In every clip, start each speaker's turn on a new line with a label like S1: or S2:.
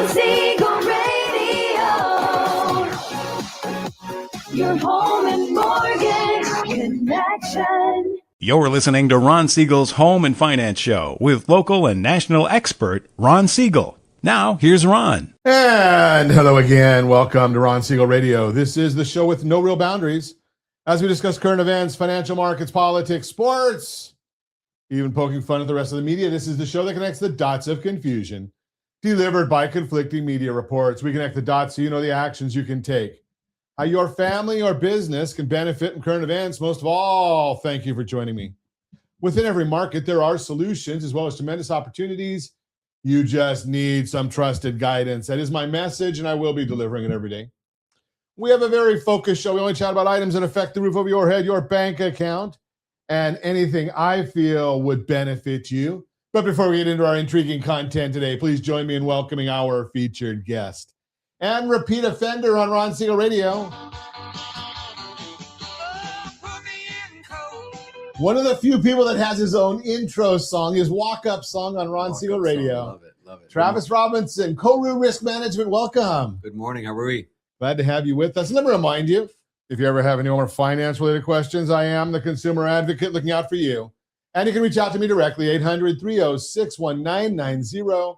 S1: Ron Siegel Radio, your home and mortgage connection.
S2: You're listening to Ron Siegel's Home and Finance Show with local and national expert Ron Siegel. Now, here's Ron.
S3: And hello again. Welcome to Ron Siegel Radio. This is the show with no real boundaries as we discuss current events, financial markets, politics, sports, even poking fun at the rest of the media. This is the show that connects the dots of confusion delivered by conflicting media reports. We connect the dots so you know the actions you can take, how your family or business can benefit from current events. Most of all, thank you for joining me. Within every market, there are solutions as well as tremendous opportunities. You just need some trusted guidance. That is my message, and I will be delivering it every day. We have a very focused show. We only chat about items that affect the roof over your head, your bank account, and anything I feel would benefit you. But before we get into our intriguing content today, please join me in welcoming our featured guest and repeat offender on Ron Siegel Radio. One of the few people that has his own intro song, his walk-up song on Ron Siegel Radio.
S4: Love it, love it.
S3: Travis Robinson, Koru Risk Management, welcome.
S4: Good morning, how are we?
S3: Glad to have you with us. Let me remind you, if you ever have any more finance-related questions, I am the consumer advocate looking out for you. And you can reach out to me directly, 800-306-1990,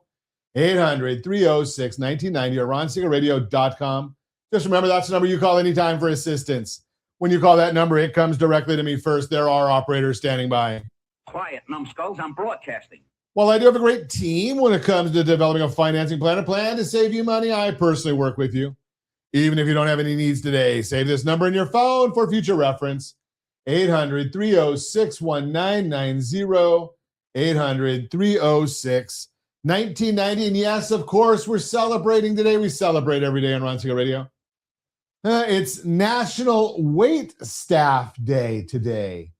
S3: 800-306-1990, or ronsiegelradio.com. Just remember, that's the number you call anytime for assistance. When you call that number, it comes directly to me first. There are operators standing by.
S5: Quiet, numbskulls, I'm broadcasting.
S3: Well, I do have a great team when it comes to developing a financing plan, a plan to save you money. I personally work with you. Even if you don't have any needs today, save this number in your phone for future reference. 800-306-1990, 800-306-1990. And yes, of course, we're celebrating today. We celebrate every day on Ron Siegel Radio. It's National Wait Staff Day today.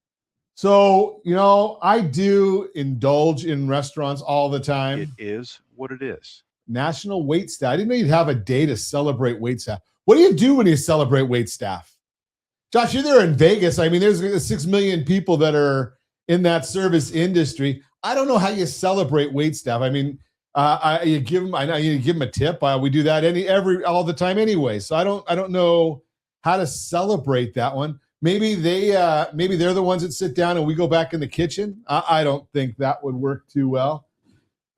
S3: So, you know, I do indulge in restaurants all the time.
S6: It is what it is.
S3: National Wait Staff. I didn't know you'd have a day to celebrate wait staff. What do you do when you celebrate wait staff? Josh, you're there in Vegas. I mean, there's 6 million people that are in that service industry. I don't know how you celebrate wait staff. I mean, you give them. I know you give them a tip. We do that all the time anyway. So I don't know how to celebrate that one. Maybe they're the ones that sit down and we go back in the kitchen. I don't think that would work too well.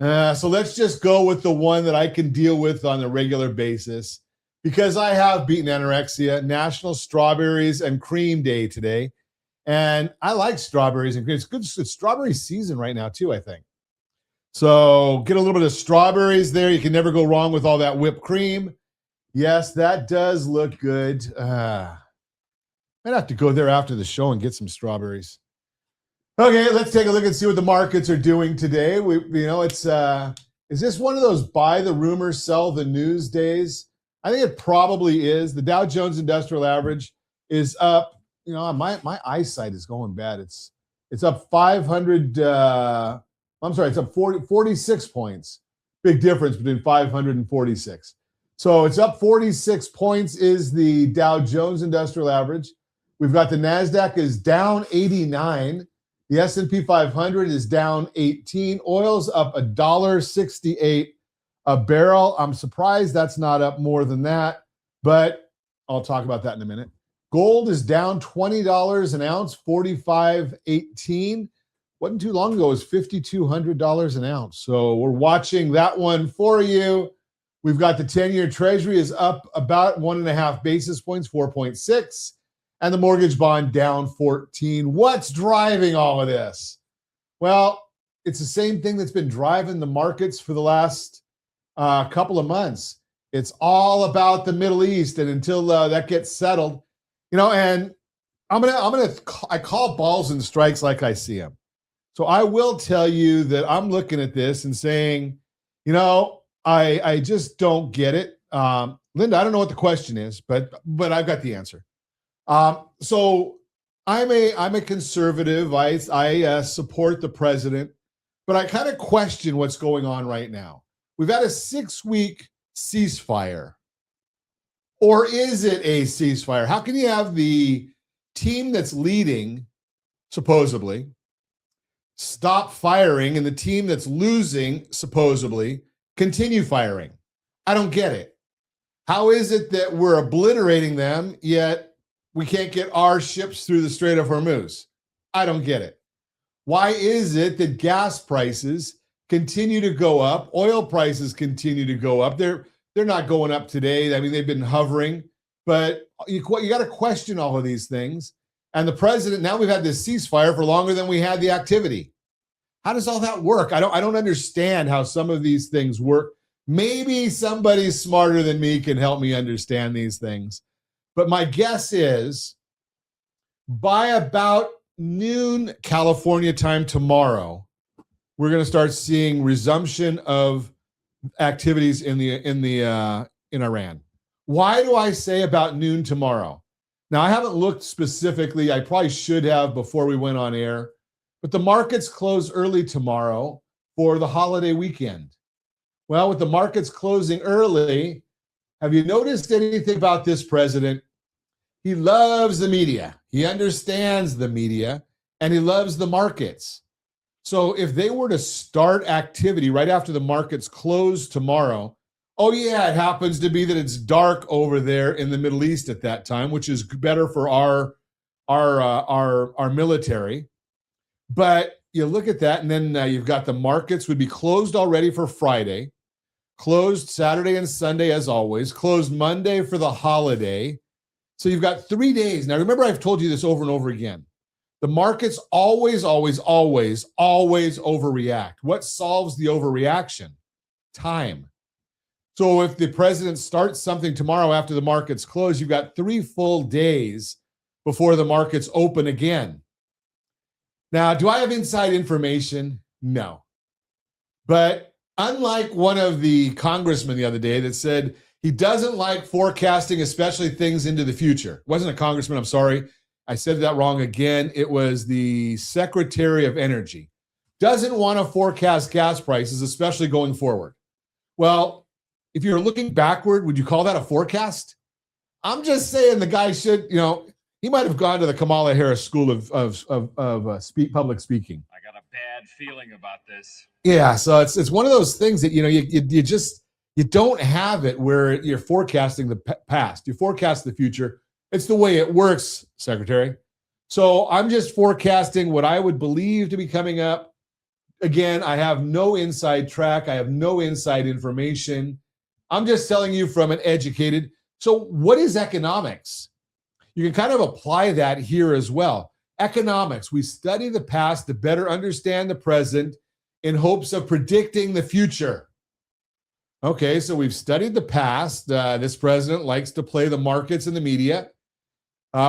S3: So let's just go with the one that I can deal with on a regular basis, because I have beaten anorexia. National Strawberries and Cream Day today. And I like strawberries and cream. It's good. It's strawberry season right now too, I think. So get a little bit of strawberries there. You can never go wrong with all that whipped cream. Yes, that does look good. I'd have to go there after the show and get some strawberries. Okay, let's take a look and see what the markets are doing today. Is this one of those buy the rumors, sell the news days? I think it probably is. The Dow Jones Industrial Average is up. You know, my eyesight is going bad. It's up 500. It's up 46 points. Big difference between 500 and 46. So it's up 46 points is the Dow Jones Industrial Average. We've got the NASDAQ is down 89. The S&P 500 is down 18. Oil's up $1.68 a barrel. I'm surprised that's not up more than that, but I'll talk about that in a minute. Gold is down $20 an ounce, 45.18. Wasn't too long ago, it was $5,200 an ounce. So we're watching that one for you. We've got the 10-year Treasury is up about 1.5 basis points, 4.6. And the mortgage bond down 14. What's driving all of this? Well, it's the same thing that's been driving the markets for the last couple of months. It's all about the Middle East, and until that gets settled, and I call balls and strikes like I see them. So I will tell you that I'm looking at this and saying, I just don't get it. Linda, I don't know what the question is, but I've got the answer. So I'm a conservative. I support the president, but I kind of question what's going on right now. We've had a 6-week ceasefire, or is it a ceasefire? How can you have the team that's leading, supposedly, stop firing, and the team that's losing, supposedly, continue firing? I don't get it. How is it that we're obliterating them, yet we can't get our ships through the Strait of Hormuz? I don't get it. Why is it that gas prices continue to go up? Oil prices continue to go up. They're not going up today. I mean, they've been hovering, but you got to question all of these things. And the president, now we've had this ceasefire for longer than we had the activity. How does all that work? I don't understand how some of these things work. Maybe somebody smarter than me can help me understand these things. But my guess is by about noon California time tomorrow, we're going to start seeing resumption of activities in Iran. Why do I say about noon tomorrow? Now, I haven't looked specifically. I probably should have before we went on air. But the markets close early tomorrow for the holiday weekend. Well, with the markets closing early, have you noticed anything about this president? He loves the media. He understands the media, and he loves the markets. So if they were to start activity right after the markets close tomorrow, oh yeah, it happens to be that it's dark over there in the Middle East at that time, which is better for our military. But you look at that, and then you've got the markets would be closed already for Friday, closed Saturday and Sunday as always, closed Monday for the holiday. So you've got 3 days. Now, remember, I've told you this over and over again. The markets always overreact. What solves the overreaction? Time. So if the president starts something tomorrow after the markets close, you've got 3 full days before the markets open again. Now, do I have inside information? No. But unlike one of the congressmen the other day that said he doesn't like forecasting, especially things into the future. It wasn't a congressman, I'm sorry. I said that wrong again. It was the Secretary of Energy. Doesn't want to forecast gas prices, especially going forward. Well, if you're looking backward, would you call that a forecast? I'm just saying the guy should, he might have gone to the Kamala Harris School of public speaking.
S4: I got a bad feeling about this.
S3: Yeah, so it's one of those things that you don't have it where you're forecasting the past. You forecast the future. It's the way it works, Secretary. So I'm just forecasting what I would believe to be coming up. Again, I have no inside track. I have no inside information. I'm just telling you from an educated. So what is economics? You can kind of apply that here as well. Economics, we study the past to better understand the present in hopes of predicting the future. Okay, so we've studied the past. This president likes to play the markets and the media.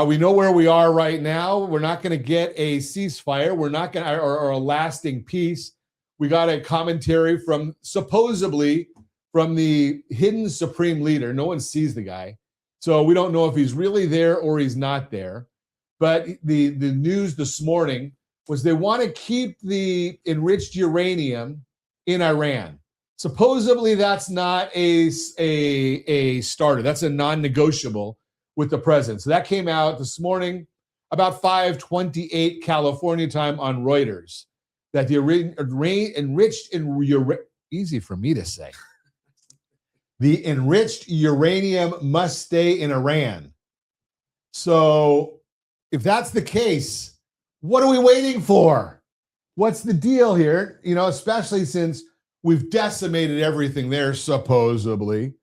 S3: We know where we are right now. We're not going to get a ceasefire. We're not going to, or a lasting peace. We got a commentary from supposedly from the hidden supreme leader. No one sees the guy. So we don't know if he's really there or he's not there. But the news this morning was they want to keep the enriched uranium in Iran. Supposedly that's not a starter. That's a non-negotiable with the president. So that came out this morning about 5:28 California time on Reuters, that the enriched easy for me to say. The enriched uranium must stay in Iran. So if that's the case, what are we waiting for? What's the deal here? Especially since we've decimated everything there, supposedly.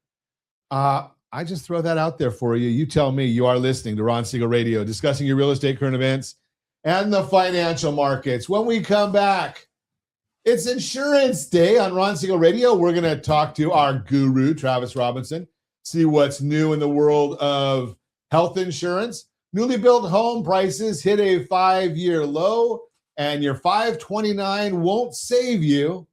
S3: I just throw that out there for you. You tell me. You are listening to Ron Siegel Radio, discussing your real estate current events and the financial markets. When we come back, it's Insurance Day on Ron Siegel Radio. We're going to talk to our guru, Travis Robinson, see what's new in the world of health insurance. Newly built home prices hit a 5-year low, and your 529 won't save you.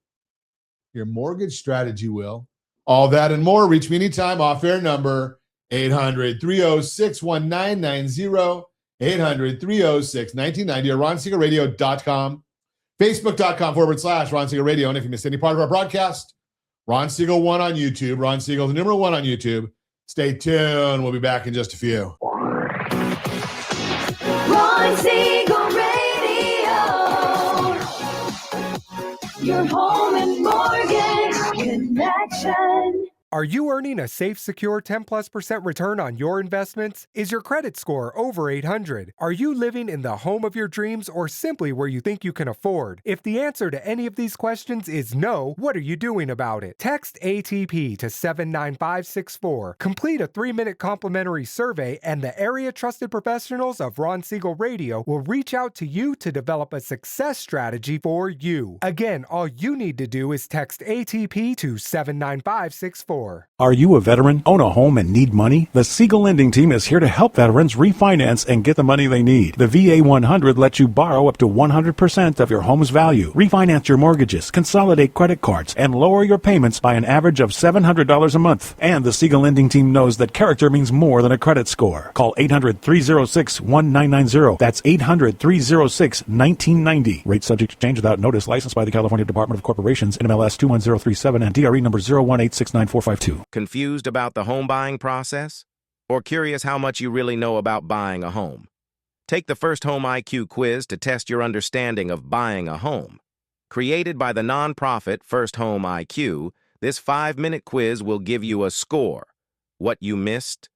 S3: Your mortgage strategy will. All that and more. Reach me anytime. Off-air number 800-306-1990, 800-306-1990, or RonSiegelRadio.com, Facebook.com/Ron Siegel Radio. And if you missed any part of our broadcast, Ron Siegel 1 on YouTube, Ron Siegel, the number 1 on YouTube. Stay tuned. We'll be back in just a few.
S1: Ron Siegel Radio. Your home and mortgage connection.
S6: Are you earning a safe, secure 10+% return on your investments? Is your credit score over 800? Are you living in the home of your dreams or simply where you think you can afford? If the answer to any of these questions is no, what are you doing about it? Text ATP to 79564. Complete a 3-minute complimentary survey, and the area trusted professionals of Ron Siegel Radio will reach out to you to develop a success strategy for you. Again, all you need to do is text ATP to 79564.
S2: Are you a veteran, own a home, and need money? The Siegel Lending Team is here to help veterans refinance and get the money they need. The VA 100 lets you borrow up to 100% of your home's value, refinance your mortgages, consolidate credit cards, and lower your payments by an average of $700 a month. And the Siegel Lending Team knows that character means more than a credit score. Call 800-306-1990. That's 800-306-1990. Rate subject to change without notice. Licensed by the California Department of Corporations, NMLS 21037, and DRE number 0186945.
S7: Confused about the home buying process? Or curious how much you really know about buying a home? Take the First Home IQ quiz to test your understanding of buying a home. Created by the nonprofit First Home IQ, this 5-minute quiz will give you a score, what you missed,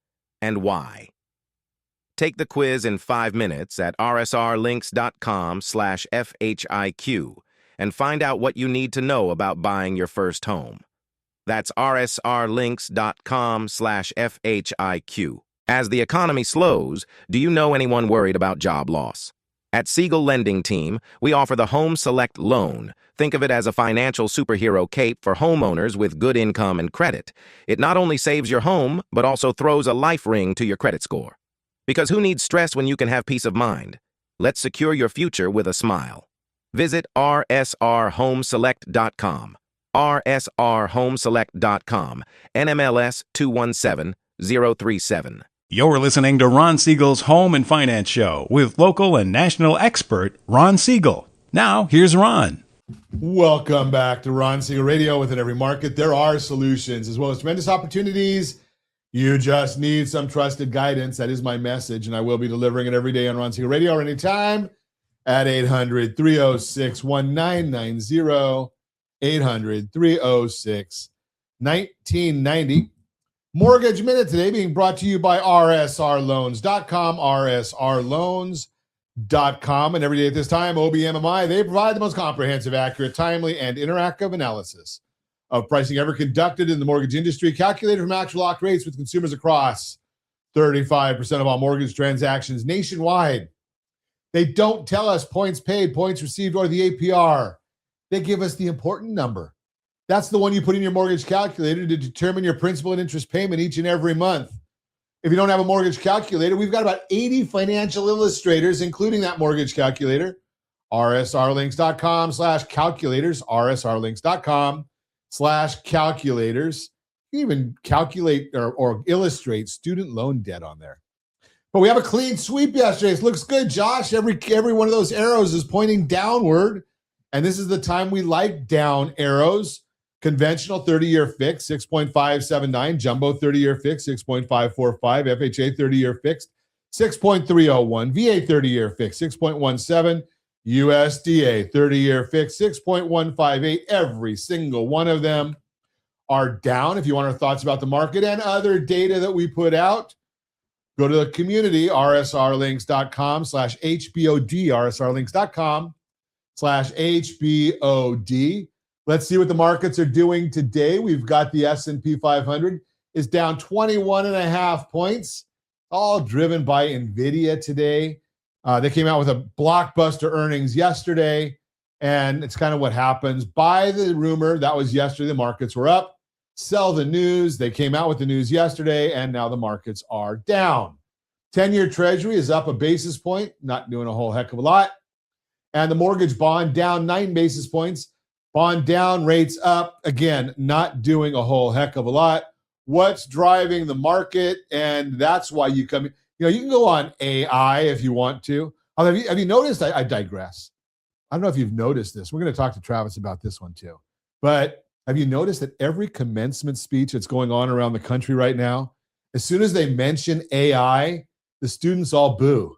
S7: and why. Take the quiz in 5 minutes at rsrlinks.com/FHIQ and find out what you need to know about buying your first home. That's rsrlinks.com/FHIQ. As the economy slows, do you know anyone worried about job loss? At Siegel Lending Team, we offer the Home Select Loan. Think of it as a financial superhero cape for homeowners with good income and credit. It not only saves your home, but also throws a life ring to your credit score. Because who needs stress when you can have peace of mind? Let's secure your future with a smile. Visit rsrhomeselect.com. rsrhomeselect.com, NMLS 217037.
S2: You're listening to Ron Siegel's Home and Finance Show with local and national expert Ron Siegel. Now, here's Ron.
S3: Welcome back to Ron Siegel Radio. Within every market, there are solutions as well as tremendous opportunities. You just need some trusted guidance. That is my message, and I will be delivering it every day on Ron Siegel Radio or anytime at 800-306-1990. 800-306-1990. Mortgage Minute today being brought to you by rsrloans.com, rsrloans.com. And every day at this time, OBMMI, they provide the most comprehensive, accurate, timely, and interactive analysis of pricing ever conducted in the mortgage industry, calculated from actual lock rates with consumers across 35% of all mortgage transactions nationwide. They don't tell us points paid, points received, or the APR. They give us the important number. That's the one you put in your mortgage calculator to determine your principal and interest payment each and every month. If you don't have a mortgage calculator, we've got about 80 financial illustrators, including that mortgage calculator. rsrlinks.com/calculators, rsrlinks.com/calculators. You can even calculate or illustrate student loan debt on there. But we have a clean sweep yesterday. It looks good, Josh. Every one of those arrows is pointing downward. And this is the time we like down arrows. Conventional 30-year fix, 6.579. Jumbo 30-year fix, 6.545. FHA 30-year fixed, 6.301. VA 30-year fix, 6.17. USDA 30-year fix, 6.158. Every single one of them are down. If you want our thoughts about the market and other data that we put out, go to the community, rsrlinks.com/HBOD, rsrlinks.com/HBOD. Let's see what the markets are doing today. We've got the S&P 500 is down 21.5 points, all driven by NVIDIA today. They came out with a blockbuster earnings yesterday, and it's kind of what happens. Buy the rumor. That was yesterday. The markets were up. Sell the news. They came out with the news yesterday, and now the markets are down. 10-year Treasury is up a basis point, not doing a whole heck of a lot. And the mortgage bond down 9 basis points. Bond down, rates up. Again, not doing a whole heck of a lot. What's driving the market? And that's why you come, you can go on AI if you want to. Have you noticed? I digress. I don't know if you've noticed this. We're going to talk to Travis about this one too. But have you noticed that every commencement speech that's going on around the country right now, as soon as they mention AI, the students all boo?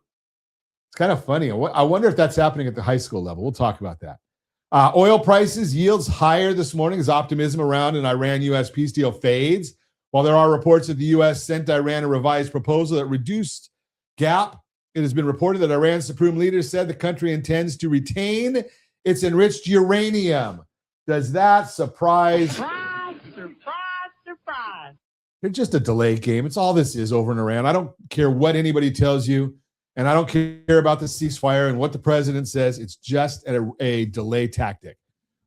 S3: It's kind of funny. I wonder if that's happening at the high school level. We'll talk about that. Oil prices, yields higher this morning as optimism around an Iran-U.S. peace deal fades. While there are reports that the U.S. sent Iran a revised proposal that reduced gap, it has been reported that Iran's supreme leader said the country intends to retain its enriched uranium. Does that surprise?
S8: Surprise, surprise, surprise.
S3: It's just a delay game. It's all this is over in Iran. I don't care what anybody tells you, and I don't care about the ceasefire and what the president says. It's just a delay tactic.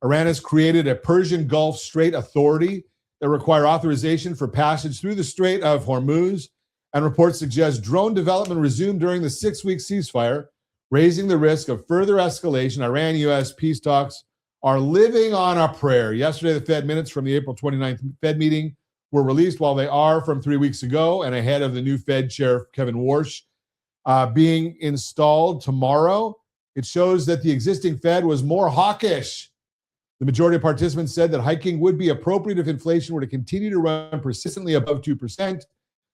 S3: Iran has created a Persian Gulf Strait Authority that require authorization for passage through the Strait of Hormuz, and reports suggest drone development resumed during the 6-week ceasefire, raising the risk of further escalation. Iran-U.S. peace talks are living on a prayer. Yesterday, the Fed minutes from the April 29th Fed meeting were released, while they are from 3 weeks ago and ahead of the new Fed chair, Kevin Warsh, being installed tomorrow. It shows that the existing Fed was more hawkish. The majority of participants said that hiking would be appropriate if inflation were to continue to run persistently above 2%.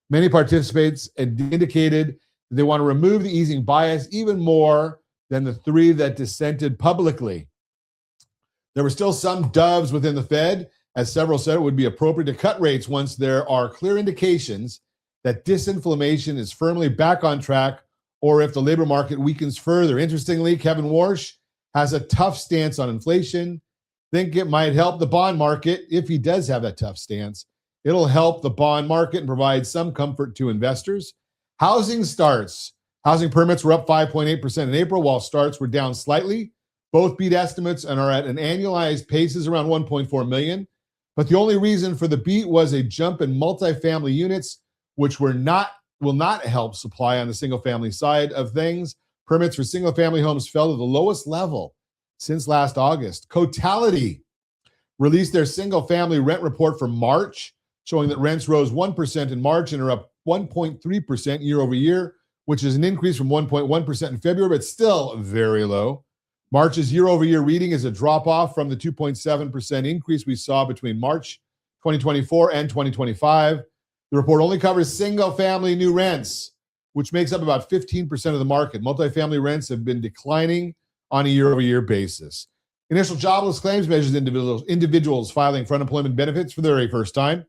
S3: Many participants indicated that they want to remove the easing bias even more than the 3 that dissented publicly. There were still some doves within the Fed, as several said it would be appropriate to cut rates once there are clear indications that disinflation is firmly back on track, or if the labor market weakens further. Interestingly, Kevin Warsh has a tough stance on inflation. Think it might help the bond market if he does have that tough stance. It'll help the bond market and provide some comfort to investors. Housing starts. Housing permits were up 5.8% in April, while starts were down slightly. Both beat estimates and are at an annualized paces around 1.4 million. But the only reason for the beat was a jump in multifamily units, which will not help supply on the single-family side of things. Permits for single-family homes fell to the lowest level since last August. Cotality released their single-family rent report for March, showing that rents rose 1% in March and are up 1.3% year over year, which is an increase from 1.1% in February, but still very low. March's year-over-year reading is a drop-off from the 2.7% increase we saw between March 2024 and 2025. The report only covers single-family new rents, which makes up about 15% of the market. Multifamily rents have been declining on a year-over-year basis. Initial jobless claims measures individuals filing for unemployment benefits for the very first time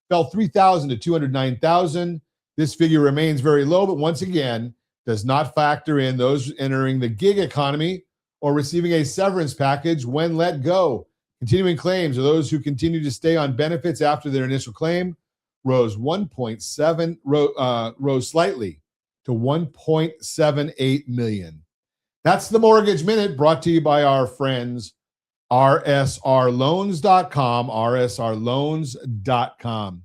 S3: fell 3,000 to 209,000. This figure remains very low, but once again, does not factor in those entering the gig economy or receiving a severance package when let go. Continuing claims are those who continue to stay on benefits after their initial claim rose slightly to 1.78 million. That's the Mortgage Minute, brought to you by our friends rsrloans.com, rsrloans.com.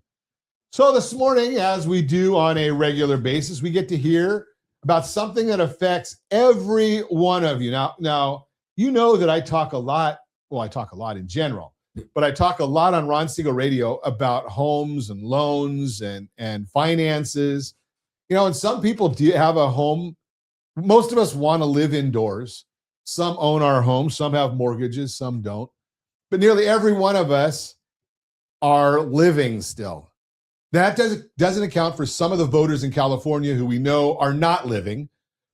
S3: So this morning, as we do on a regular basis, we get to hear about something that affects every one of you. Now, you know that I talk a lot. Well, I talk a lot in general, but I talk a lot on Ron Siegel Radio about homes and loans and finances. You know, and some people do have a home. Most of us want to live indoors. Some own our homes. Some have mortgages. Some don't. But nearly every one of us are living still. That doesn't account for some of the voters in California who we know are not living.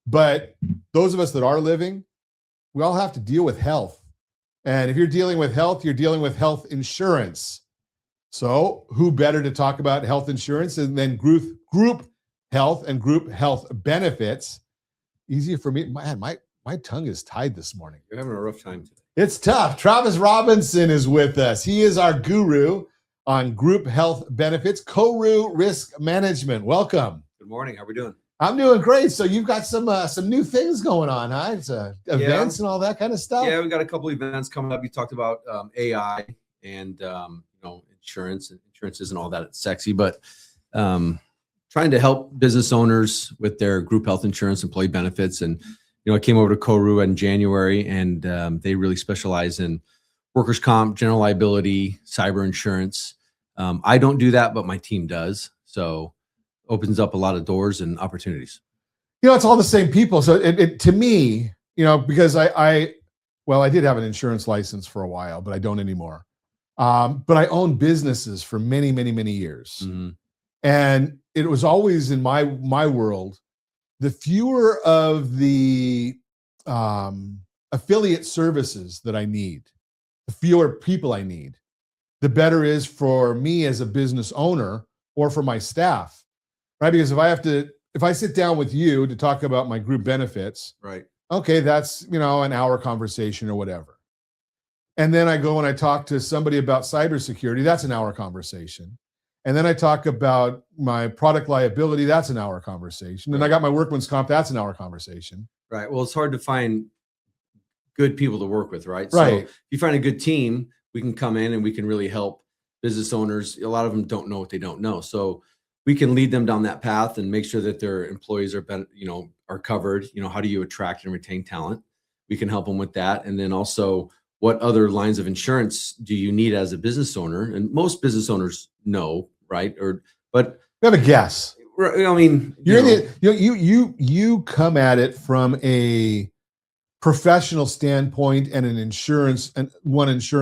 S3: But those of us that are living, we all have to deal with health. And if you're dealing with health, you're dealing with health insurance. So who better to talk about health insurance than group health and group health benefits? Easier for me. Man, my tongue is tied this morning.
S9: You're having a rough time today.
S3: It's tough. Travis Robinson is with us. He is our guru on group health benefits, Koru Risk Management. Welcome.
S9: Good morning. How are we doing?
S3: I'm doing great. So you've got some new things going on, huh? It's events and all that kind of stuff.
S9: Yeah, we got a couple events coming up. You talked about AI and insurance. Insurance isn't all that sexy, but trying to help business owners with their group health insurance, employee benefits, and I came over to Koru in January, and they really specialize in workers' comp, general liability, cyber insurance. I don't do that, but my team does. So opens up a lot of doors and opportunities.
S3: It's all the same people. So it to me, because I did have an insurance license for a while, but I don't anymore. But I owned businesses for many, many, many years.
S9: Mm-hmm.
S3: And it was always in my world, the fewer of the affiliate services that I need, the fewer people I need, the better is for me as a business owner or for my staff, right? Because if I sit down with you to talk about my group benefits,
S9: Right.
S3: okay, that's, an hour conversation or whatever. And then I go and I talk to somebody about cybersecurity, that's an hour conversation. And then I talk about my product liability, that's an hour conversation. And I got my workman's comp, that's an hour conversation.
S9: Right. Well, it's hard to find good people to work with, right?
S3: Right.
S9: So if you find a good team, we can come in and we can really help business owners. A lot of them don't know what they don't know. So we can lead them down that path and make sure that their employees are, are covered. How do you attract and retain talent? We can help them with that. And then also, what other lines of insurance do you need as a business owner? And most business owners know, right? But
S3: we have a guess.
S9: I mean,
S3: you come at it from a professional standpoint and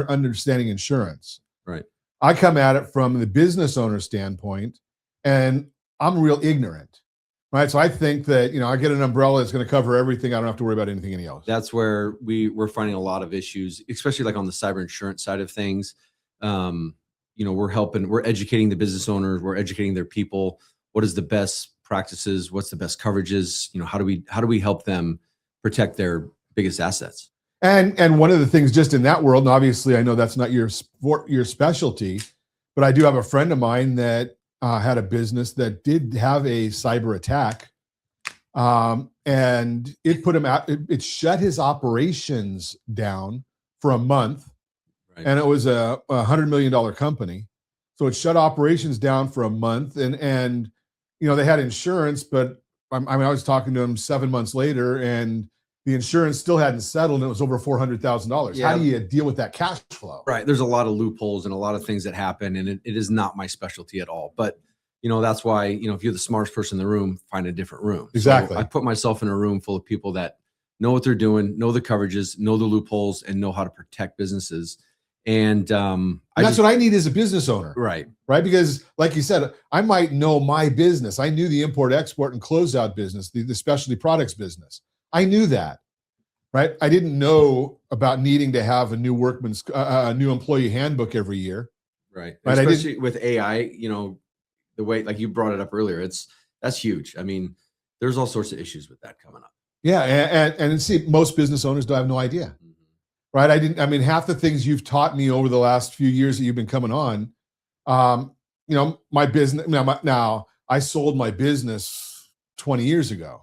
S3: understanding insurance.
S9: Right.
S3: I come at it from the business owner standpoint, and I'm real ignorant. Right. So I think that, I get an umbrella that's going to cover everything. I don't have to worry about anything else.
S9: That's where we're finding a lot of issues, especially like on the cyber insurance side of things. We're educating the business owners, we're educating their people. What is the best practices? What's the best coverages? How do we help them protect their biggest assets?
S3: And one of the things just in that world, and obviously I know that's not your specialty, but I do have a friend of mine that had a business that did have a cyber attack, and it put him out. It shut his operations down for a month, right. And it was a $100 million company, so it shut operations down for a month. And they had insurance, but I was talking to him 7 months later, and the insurance still hadn't settled, and it was over $400,000.
S9: Yeah.
S3: How do you deal with that cash flow?
S9: Right. There's a lot of loopholes and a lot of things that happen, and it is not my specialty at all. But, that's why, if you're the smartest person in the room, find a different room.
S3: Exactly.
S9: So I put myself in a room full of people that know what they're doing, know the coverages, know the loopholes, and know how to protect businesses. And
S3: that's what I need as a business owner.
S9: Right.
S3: Right. Because like you said, I might know my business. I knew the import, export, and closeout business, the specialty products business. I knew that, right? I didn't know about needing to have a new new employee handbook every year.
S9: Right. Especially with AI, the way, like you brought it up earlier, that's huge. I mean, there's all sorts of issues with that coming up.
S3: Yeah. And see, most business owners don't have no idea, right? Half the things you've taught me over the last few years that you've been coming on, my business, now I sold my business 20 years ago.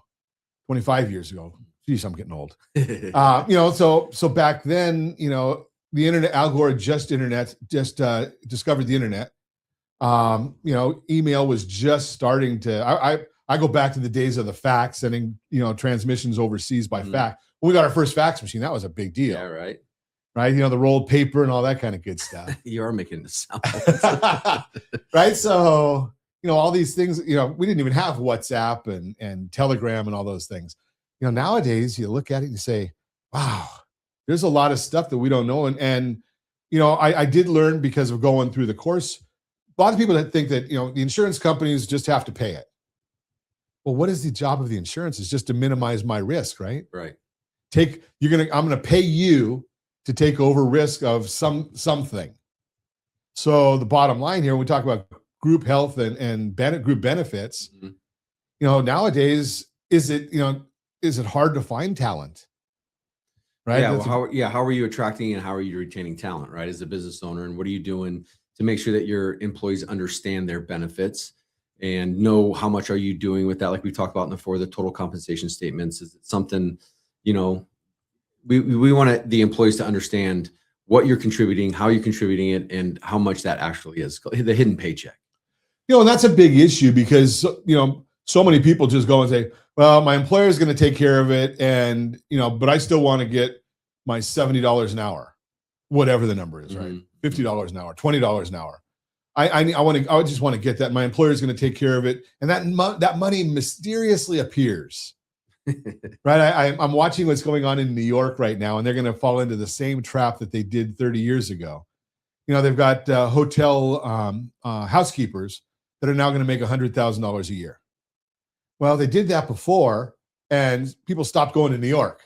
S3: 25 years ago. Geez, I'm getting old. So back then, the internet, Al Gore just discovered the internet. Email was just starting to, I go back to the days of the fax, sending, transmissions overseas by fax. When we got our first fax machine, that was a big deal.
S9: Yeah, right.
S3: Right. The rolled paper and all that kind of good stuff.
S9: You are making this sound.
S3: Right. So, all these things, we didn't even have WhatsApp and Telegram and all those things. Nowadays you look at it and you say, wow, there's a lot of stuff that we don't know. And I did learn because of going through the course. A lot of people that think that, the insurance companies just have to pay it. Well, what is the job of the insurance? It's just to minimize my risk, right?
S9: Right.
S3: I'm going to pay you to take over risk of something. So the bottom line here, when we talk about group health and group benefits, nowadays, is it hard to find talent? Right.
S9: Yeah. How are you attracting and how are you retaining talent, right? As a business owner, and what are you doing to make sure that your employees understand their benefits and know how much are you doing with that? Like we talked about before, the total compensation statements. Is it something, we want the employees to understand what you're contributing, how you're contributing it, and how much that actually is, the hidden paycheck.
S3: And that's a big issue because, so many people just go and say, well, my employer is going to take care of it. And, but I still want to get my $70 an hour, whatever the number is, right? $50 an hour, $20 an hour. I just want to get that. My employer is going to take care of it. And that money mysteriously appears, right? I'm watching what's going on in New York right now, and they're going to fall into the same trap that they did 30 years ago. They've got hotel housekeepers that are now going to make $100,000 a year. Well, they did that before, and people stopped going to New York,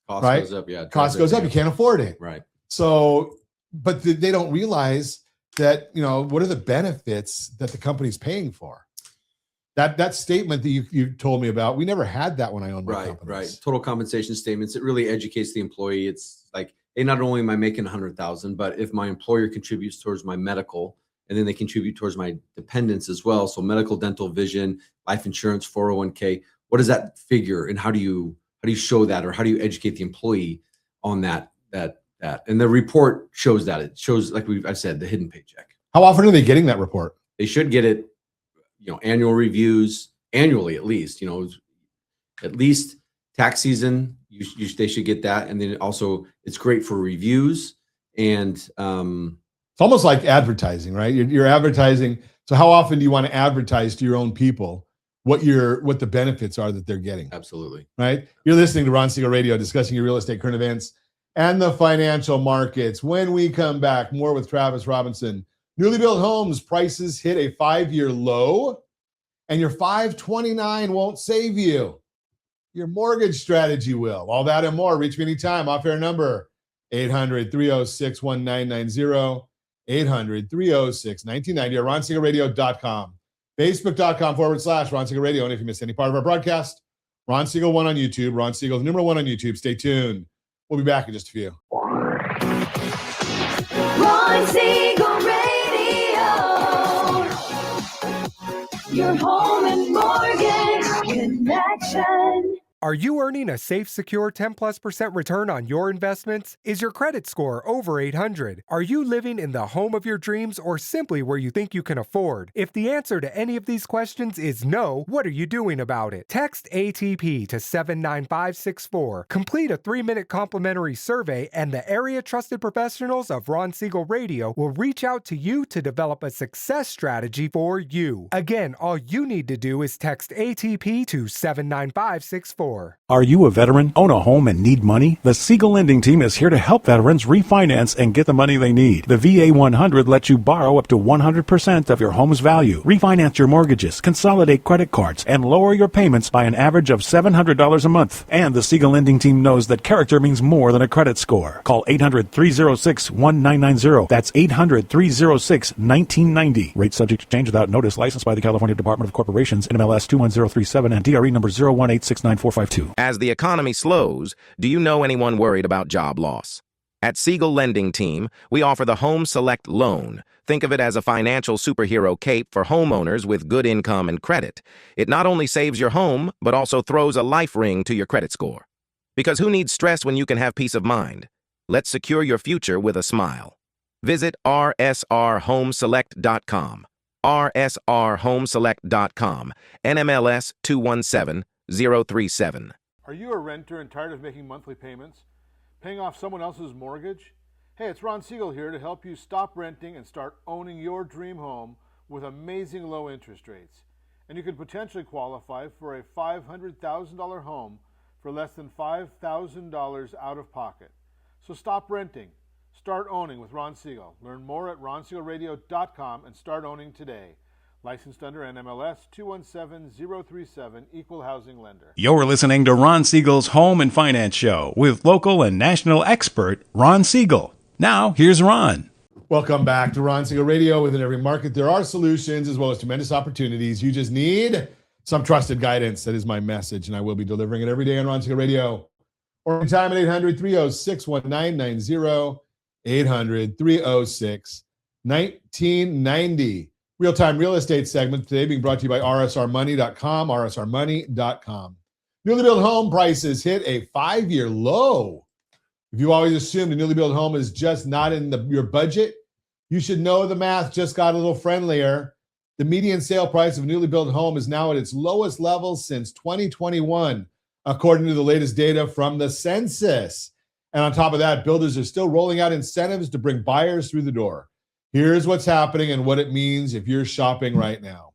S9: Cost
S3: right?
S9: goes up. Yeah.
S3: Cost goes up. You can't afford it.
S9: Right.
S3: So, but they don't realize that, what are the benefits that the company's paying for? That statement that you told me about, we never had that when I owned my companies.
S9: Right. Total compensation statements. It really educates the employee. It's like, hey, not only am I making 100,000, but if my employer contributes towards my medical, and then they contribute towards my dependents as well. So medical, dental, vision, life insurance, 401k. What does that figure, and how do you show that, or how do you educate the employee on that? And the report shows that. It shows, like I've said, the hidden paycheck.
S3: How often are they getting that report?
S9: They should get it, annual reviews, annually at least. At least tax season, they should get that. And then also, it's great for reviews. And
S3: it's almost like advertising, right? You're advertising. So how often do you want to advertise to your own people what the benefits are that they're getting?
S9: Absolutely.
S3: Right? You're listening to Ron Siegel Radio, discussing your real estate current events and the financial markets. When we come back, more with Travis Robinson. Newly built homes prices hit a 5-year low, and your 529 won't save you. Your mortgage strategy will. All that and more. Reach me anytime. Off-air number 800-306-1990, 800-306-1990, or RonSiegelRadio.com. Facebook.com/Ron Siegel Radio. And if you missed any part of our broadcast, Ron Siegel 1 on YouTube, Ron Siegel, the number 1 on YouTube. Stay tuned. We'll be back in just a few.
S1: Ron Siegel Radio. Your home and mortgage connection.
S6: Are you earning a safe, secure 10+% return on your investments? Is your credit score over 800? Are you living in the home of your dreams, or simply where you think you can afford? If the answer to any of these questions is no, what are you doing about it? Text ATP to 79564. Complete a 3-minute complimentary survey, and the area trusted professionals of Ron Siegel Radio will reach out to you to develop a success strategy for you. Again, all you need to do is text ATP to 79564.
S2: Are you a veteran, own a home, and need money? The Siegel Lending Team is here to help veterans refinance and get the money they need. The VA 100 lets you borrow up to 100% of your home's value, refinance your mortgages, consolidate credit cards, and lower your payments by an average of $700 a month. And the Siegel Lending Team knows that character means more than a credit score. Call 800-306-1990. That's 800-306-1990. Rate subject to change without notice. Licensed by the California Department of Corporations, NMLS 21037, and DRE number 0186945.
S7: As the economy slows, do you know anyone worried about job loss? At Siegel Lending Team, we offer the Home Select Loan. Think of it as a financial superhero cape for homeowners with good income and credit. It not only saves your home, but also throws a life ring to your credit score. Because who needs stress when you can have peace of mind? Let's secure your future with a smile. Visit rsrhomeselect.com. rsrhomeselect.com. NMLS 217037.
S10: Are you a renter and tired of making monthly payments? Paying off someone else's mortgage? Hey, it's Ron Siegel here to help you stop renting and start owning your dream home with amazing low interest rates. And you could potentially qualify for a $500,000 home for less than $5,000 out of pocket. So stop renting. Start owning with Ron Siegel. Learn more at RonSiegelRadio.com and start owning today. Licensed under NMLS 217037, Equal Housing Lender.
S11: You're listening to Ron Siegel's Home and Finance Show with local and national expert Ron Siegel. Now, here's Ron.
S3: Welcome back to Ron Siegel Radio. Within every market, there are solutions as well as tremendous opportunities. You just need some trusted guidance. That is my message, and I will be delivering it every day on Ron Siegel Radio. Or anytime at 800-306-1990, 800-306-1990. Real-time real estate segment today being brought to you by rsrmoney.com, rsrmoney.com. Newly built home prices hit a 5-year low. If you always assumed a newly built home is just not in your budget, you should know the math just got a little friendlier. The median sale price of a newly built home is now at its lowest level since 2021, according to the latest data from the census. And on top of that, builders are still rolling out incentives to bring buyers through the door. Here's what's happening and what it means if you're shopping right now.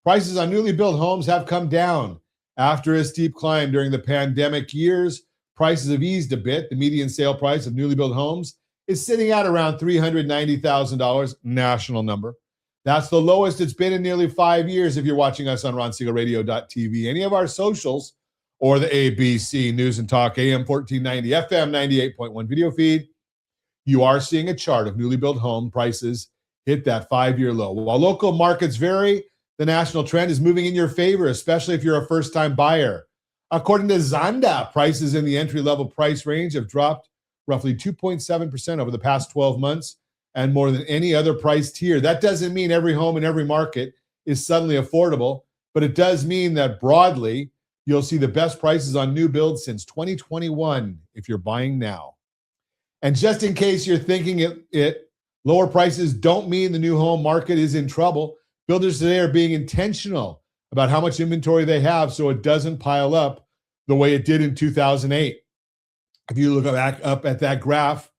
S3: Prices on newly built homes have come down. After a steep climb during the pandemic years, prices have eased a bit. The median sale price of newly built homes is sitting at around $390,000, national number. That's the lowest it's been in nearly 5 years if you're watching us on RonSiegelRadio.tv. Any of our socials or the ABC News and Talk AM 1490, FM 98.1 video feed, you are seeing a chart of newly built home prices hit that 5-year low. While local markets vary, the national trend is moving in your favor, especially if you're a first-time buyer. According to Zonda, prices in the entry-level price range have dropped roughly 2.7% over the past 12 months and more than any other price tier. That doesn't mean every home in every market is suddenly affordable, but it does mean that broadly, you'll see the best prices on new builds since 2021 if you're buying now. And just in case you're thinking it lower prices don't mean the new home market is in trouble, builders today are being intentional about how much inventory they have so it doesn't pile up the way it did in 2008. If you look back up at that graph,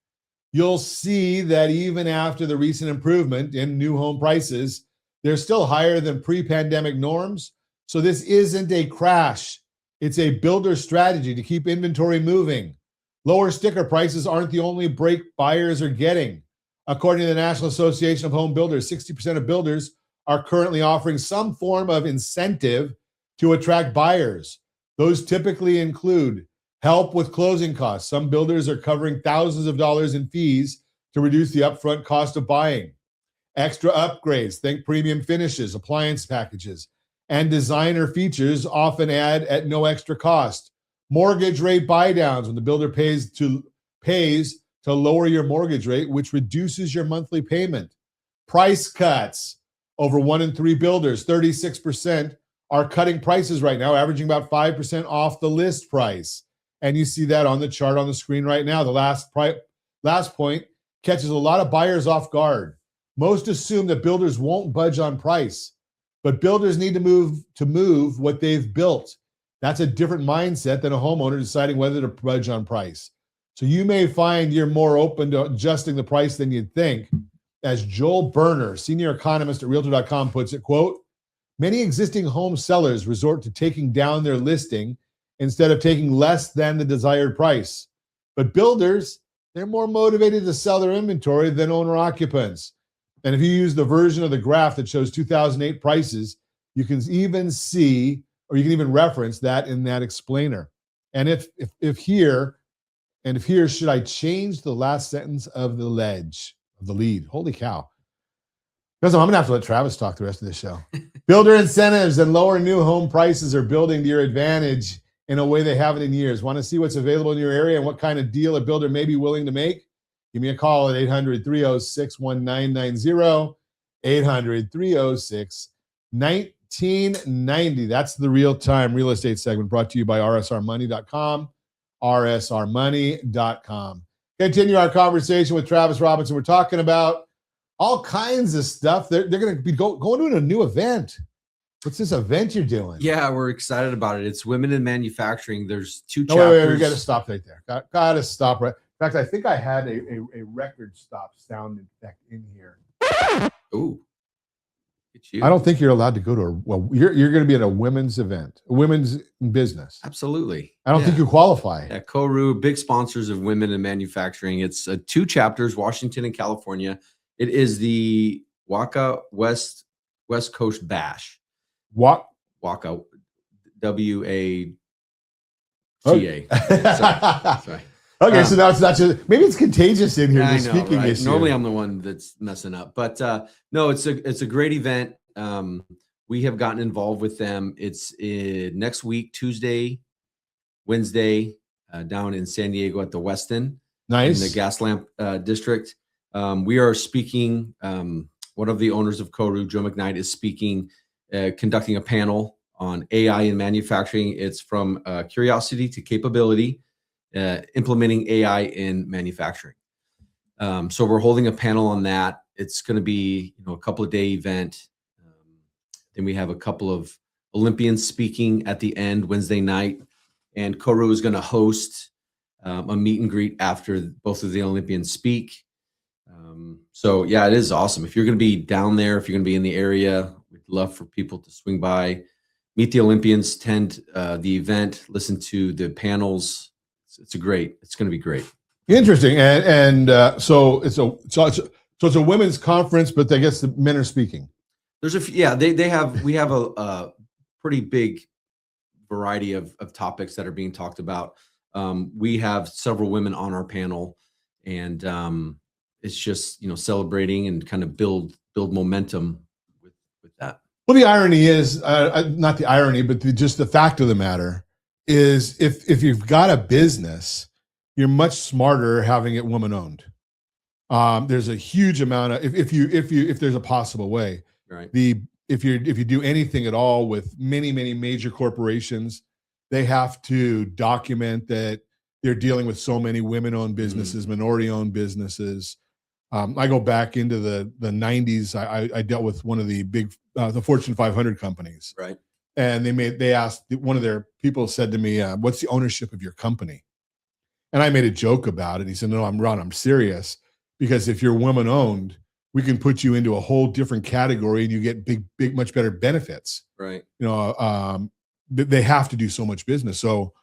S3: you'll see that even after the recent improvement in new home prices, they're still higher than pre-pandemic norms. So this isn't a crash. It's a builder strategy to keep inventory moving. Lower sticker prices aren't the only break buyers are getting. According to the National Association of Home Builders, 60% of builders are currently offering some form of incentive to attract buyers. Those typically include help with closing costs. Some builders are covering thousands of dollars in fees to reduce the upfront cost of buying. Extra upgrades, think premium finishes, appliance packages, and designer features often add at no extra cost. Mortgage rate buydowns, when the builder pays to lower your mortgage rate, which reduces your monthly payment. Price cuts. Over 1 in 3 builders, 36%, are cutting prices right now, averaging about 5% off the list price. And you see that on the chart on the screen right now. The last point catches a lot of buyers off guard. Most assume that builders won't budge on price, but builders need to move what they've built. That's a different mindset than a homeowner deciding whether to budge on price. So you may find you're more open to adjusting the price than you'd think. As Joel Berner, senior economist at Realtor.com puts it, quote, many existing home sellers resort to taking down their listing instead of taking less than the desired price. But builders, they're more motivated to sell their inventory than owner occupants. And if you use the version of the graph that shows 2008 prices, you can even see, or you can even reference that in that explainer. And if here, should I change the last sentence of the lead? Holy cow. Because I'm going to have to let Travis talk the rest of the show. Builder incentives and lower new home prices are building to your advantage in a way they haven't in years. Want to see what's available in your area and what kind of deal a builder may be willing to make? Give me a call at 800-306-1990, 800-306-1990. That's the real-time real estate segment brought to you by rsrmoney.com, rsrmoney.com. Continue our conversation with Travis Robinson. We're talking about all kinds of stuff. They're going to be going to a new event. What's this event you're doing?
S9: Yeah, we're excited about it. It's Women in Manufacturing. There's 2 chapters.
S3: Wait, we got to stop right there. Got to stop right. In fact, I think I had a record stop sound effect in here.
S9: Ooh.
S3: I don't think you're allowed to go to you're going to be at a women's event, a women's business.
S9: Absolutely.
S3: I don't think you qualify.
S9: Yeah, KORU, big sponsors of Women in Manufacturing. It's 2 chapters, Washington and California. It is the Waka West Coast Bash.
S3: Waka,
S9: WATA.
S3: Okay.
S9: Sorry.
S3: Okay, so now it's not just, maybe it's contagious in here.
S9: I
S3: The
S9: know,
S3: speaking
S9: right?
S3: issue.
S9: Normally I'm the one that's messing up, but no, it's a great event. We have gotten involved with them. It's next week, Tuesday, Wednesday, down in San Diego at the Westin,
S3: Nice.
S9: in the Gaslamp district. We are speaking. One of the owners of KORU, Joe McKnight, is speaking, conducting a panel on AI in manufacturing. It's from curiosity to capability. Implementing AI in manufacturing. So we're holding a panel on that. It's going to be, a couple of day event. Then we have a couple of Olympians speaking at the end Wednesday night, and KORU is going to host a meet and greet after both of the Olympians speak. So yeah, it is awesome. If you're going to be down there, if you're going to be in the area, we'd love for people to swing by, meet the Olympians, attend the event, listen to the panels. It's going to be great.
S3: Interesting. And so it's a women's conference, but I guess the men are speaking.
S9: There's we have a pretty big variety of topics that are being talked about. We have several women on our panel, and it's just, celebrating and kind of build momentum with that.
S3: Well, the irony is, not the irony, but just the fact of the matter is, if you've got a business, you're much smarter having it woman owned. There's a huge amount of, if there's a possible way,
S9: Right.
S3: if you do anything at all with many major corporations, they have to document that they're dealing with so many women-owned businesses, minority-owned businesses. I go back into the 90s. I dealt with one of the big, the Fortune 500 companies.
S9: Right.
S3: And they asked, one of their people said to me, what's the ownership of your company? And I made a joke about it. He said, no, I'm serious, because if you're woman-owned, we can put you into a whole different category and you get big, much better benefits.
S9: Right.
S3: They have to do so much business. So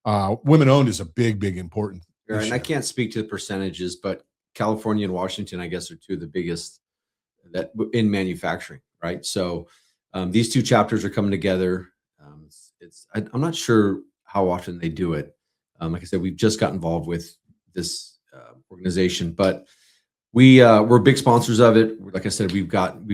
S3: women-owned is a big important
S9: Right.
S3: issue.
S9: And I can't speak to the percentages, but California and Washington, I guess, are two of the biggest that in manufacturing, right? So these two chapters are coming together. I'm not sure how often they do it. Like I said, we've just got involved with this organization, but we're big sponsors of it. Like I said, we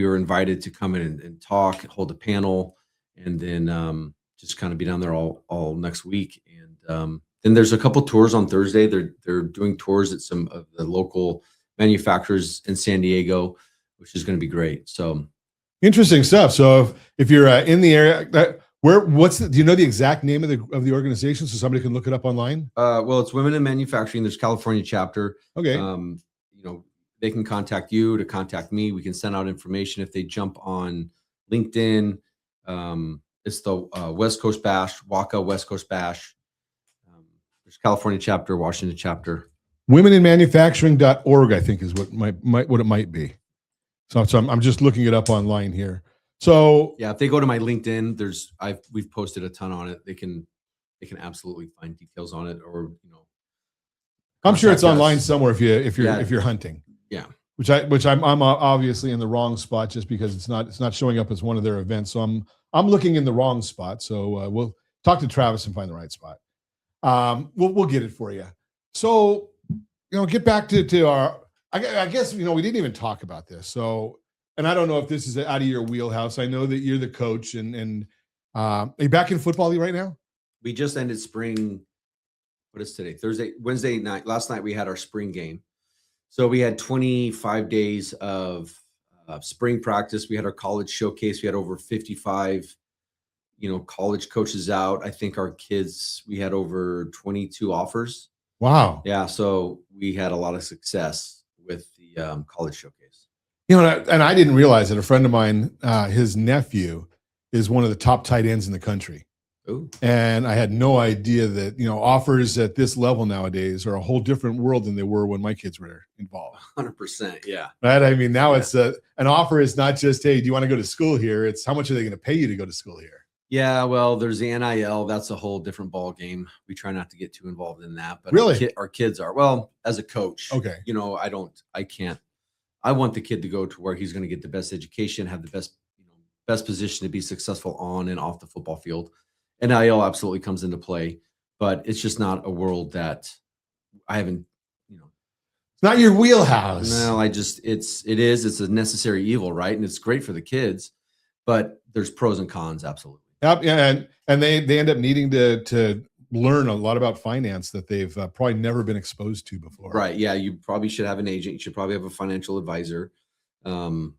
S9: were invited to come in and talk, hold a panel, and then just kind of be down there all next week. And then there's a couple tours on Thursday. They're doing tours at some of the local manufacturers in San Diego, which is going to be great. So
S3: Interesting stuff. So if you're in the area, do you know the exact name of the organization so somebody can look it up online?
S9: Well, it's Women in Manufacturing. There's California chapter.
S3: Okay.
S9: They can contact you to contact me. We can send out information if they jump on LinkedIn. It's the West Coast Bash, WACA West Coast Bash. There's California chapter, Washington chapter.
S3: Womeninmanufacturing.org, I think, is what it might be. So I'm just looking it up online here. So
S9: Yeah, if they go to my LinkedIn, we've posted a ton on it. They can absolutely find details on it, or
S3: I'm sure it's
S9: contact
S3: online
S9: us.
S3: somewhere if
S9: Yeah.
S3: you're hunting.
S9: Yeah.
S3: Which I'm obviously in the wrong spot just because it's not showing up as one of their events. So I'm looking in the wrong spot. So we'll talk to Travis and find the right spot. We'll get it for you. So get back to our. I guess we didn't even talk about this. So, and I don't know if this is out of your wheelhouse. I know that you're the coach, and are you back in football right now?
S9: We just ended spring. What is today? Wednesday night. Last night we had our spring game. So we had 25 days of spring practice. We had our college showcase. We had over 55, college coaches out. I think our kids, we had over 22 offers.
S3: Wow.
S9: Yeah. So we had a lot of success with the college showcase.
S3: And I didn't realize that a friend of mine, his nephew is one of the top tight ends in the country.
S9: Ooh.
S3: And I had no idea that, offers at this level nowadays are a whole different world than they were when my kids were involved.
S9: 100%. Yeah.
S3: Right. I mean, now it's an offer is not just, hey, do you want to go to school here? It's how much are they going to pay you to go to school here?
S9: Yeah. Well, there's the NIL. That's a whole different ball game. We try not to get too involved in that, but
S3: Really?
S9: our kids are, well, as a coach,
S3: Okay.
S9: I want the kid to go to where he's going to get the best education, have the best position to be successful on and off the football field. NIL absolutely comes into play, but it's just not a world that I haven't,
S3: It's not your wheelhouse.
S9: no, it's a necessary evil, right? And it's great for the kids, but there's pros and cons. Absolutely.
S3: Yep. Yeah, and they end up needing to learn a lot about finance that they've probably never been exposed to before.
S9: Right. Yeah. You probably should have an agent. You should probably have a financial advisor.
S3: And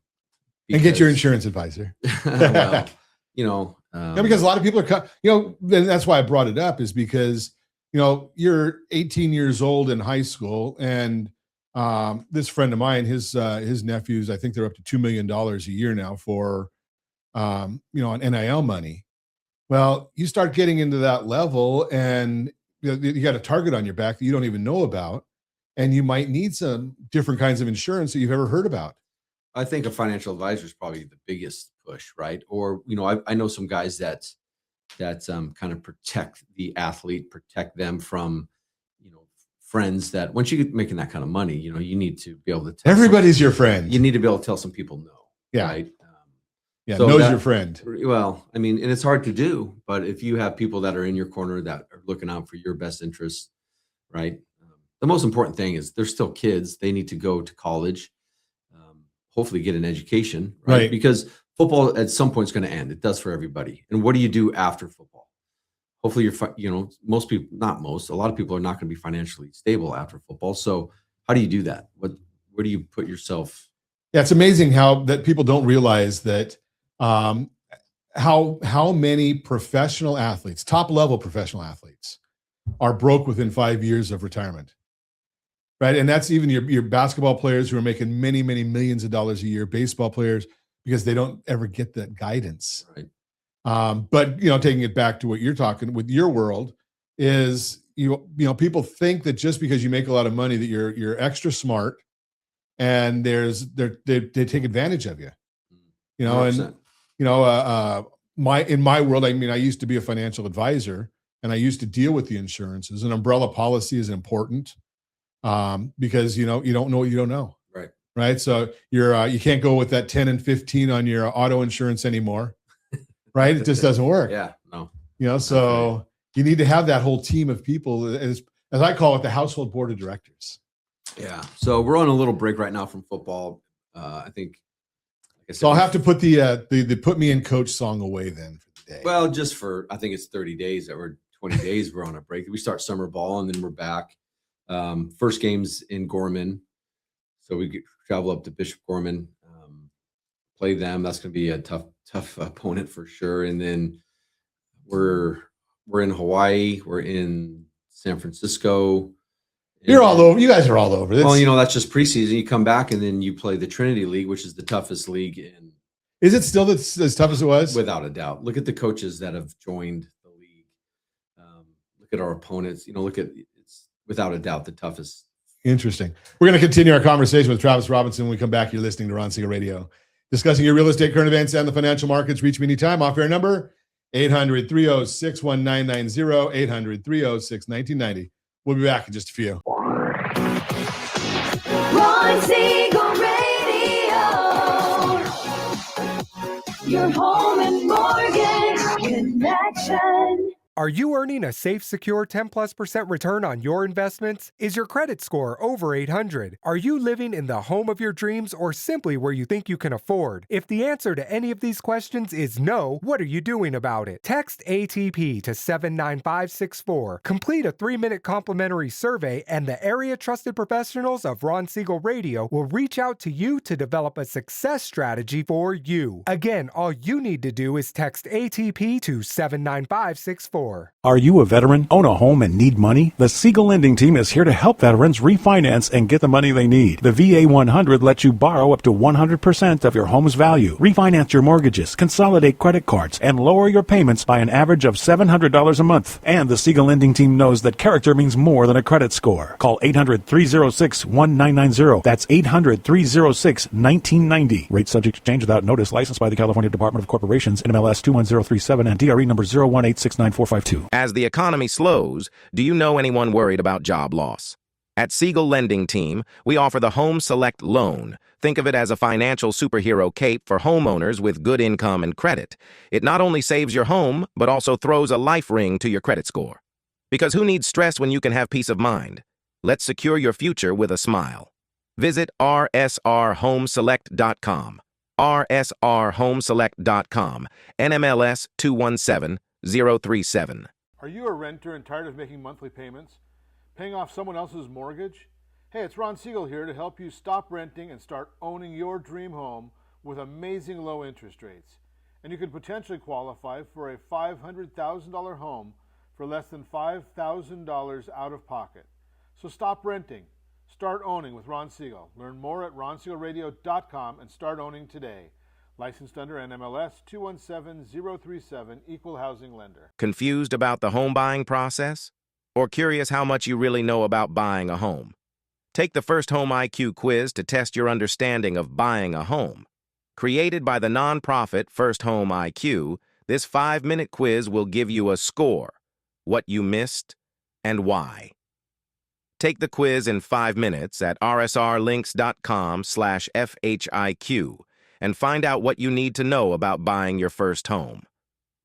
S3: get your insurance advisor.
S9: Well,
S3: Because a lot of people are, and that's why I brought it up, is because, you're 18 years old in high school, and this friend of mine, his nephews, I think they're up to $2 million a year now for, on NIL money. Well, you start getting into that level, and you got a target on your back that you don't even know about, and you might need some different kinds of insurance that you've ever heard about.
S9: I think a financial advisor is probably the biggest push, right? Or, I know some guys that kind of protect the athlete, protect them from, friends that once you get making that kind of money, you need to be able to tell
S3: Everybody's your friend.
S9: You need to be able to tell some people no.
S3: Yeah.
S9: Right.
S3: Yeah,
S9: So
S3: knows
S9: that-
S3: your friend.
S9: Well, I mean, and it's hard to do, but if you have people that are in your corner that are looking out for your best interests, right? The most important thing is they're still kids. They need to go to college, hopefully get an education, right?
S3: Right.
S9: Because football at some point is going to end. It does for everybody. And what do you do after football? Hopefully most people, not most, a lot of people are not going to be financially stable after football. So how do you do that? Where do you put yourself?
S3: Yeah, it's amazing how that people don't realize that how many professional athletes, top level professional athletes, are broke within 5 years of retirement. Right. And that's even your basketball players who are making many, many millions of dollars a year, baseball players, because they don't ever get that guidance.
S9: Right.
S3: But taking it back to what you're talking with your world is people think that just because you make a lot of money that you're extra smart, and they take advantage of you. In my world, I mean, I used to be a financial advisor, and I used to deal with the insurances. An umbrella policy is important because you don't know what you don't know. Right. So you can't go with that 10 and 15 on your auto insurance anymore. Right. It just doesn't work.
S9: Yeah. No.
S3: So you need to have that whole team of people, as I call it, the household board of directors.
S9: Yeah. So we're on a little break right now from football. I think.
S3: So I'll have to put the "Put Me in Coach" song away then for the day.
S9: Well, just for, I think it's 30 days or 20 days we're on a break. We start summer ball and then we're back. First game's in Gorman. So we travel up to Bishop Gorman, play them. That's going to be a tough opponent for sure. And then we're in Hawaii. We're in San Francisco.
S3: You're all over. You guys are all over this.
S9: Well, that's just preseason. You come back and then you play the Trinity League, which is the toughest league in.
S3: Is it still as tough as it was?
S9: Without a doubt. Look at the coaches that have joined the league. Look at our opponents. It's without a doubt the toughest.
S3: Interesting. We're going to continue our conversation with Travis Robinson when we come back. You're listening to Ron Siegel Radio, discussing your real estate, current events, and the financial markets. Reach me anytime. Off-air number, 800-306-1990, 800-306-1990. We'll be back in just a few.
S1: Ron Siegel Radio. Your home and mortgage connection.
S6: Are you earning a safe, secure 10+% return on your investments? Is your credit score over 800? Are you living in the home of your dreams or simply where you think you can afford? If the answer to any of these questions is no, what are you doing about it? Text ATP to 79564. Complete a 3-minute complimentary survey, and the area trusted professionals of Ron Siegel Radio will reach out to you to develop a success strategy for you. Again, all you need to do is text ATP to 79564.
S2: Are you a veteran, own a home, and need money? The Siegel Lending Team is here to help veterans refinance and get the money they need. The VA 100 lets you borrow up to 100% of your home's value, refinance your mortgages, consolidate credit cards, and lower your payments by an average of $700 a month. And the Siegel Lending Team knows that character means more than a credit score. Call 800-306-1990. That's 800-306-1990. Rate subject to change without notice. Licensed by the California Department of Corporations, NMLS 21037, and DRE number 0186945.
S7: As the economy slows, do you know anyone worried about job loss? At Siegel Lending Team, we offer the Home Select Loan. Think of it as a financial superhero cape for homeowners with good income and credit. It not only saves your home, but also throws a life ring to your credit score. Because who needs stress when you can have peace of mind? Let's secure your future with a smile. Visit rsrhomeselect.com. rsrhomeselect.com. NMLS 217037.
S10: Are you a renter and tired of making monthly payments? Paying off someone else's mortgage? Hey, it's Ron Siegel here to help you stop renting and start owning your dream home with amazing low interest rates. And you could potentially qualify for a $500,000 home for less than $5,000 out of pocket. So stop renting. Start owning with Ron Siegel. Learn more at ronsiegelradio.com and start owning today. Licensed under NMLS 217037, Equal Housing Lender.
S7: Confused about the home buying process? Or curious how much you really know about buying a home? Take the First Home IQ quiz to test your understanding of buying a home. Created by the nonprofit First Home IQ, this 5-minute quiz will give you a score, what you missed, and why. Take the quiz in 5 minutes at rsrlinks.com/FHIQ and find out what you need to know about buying your first home.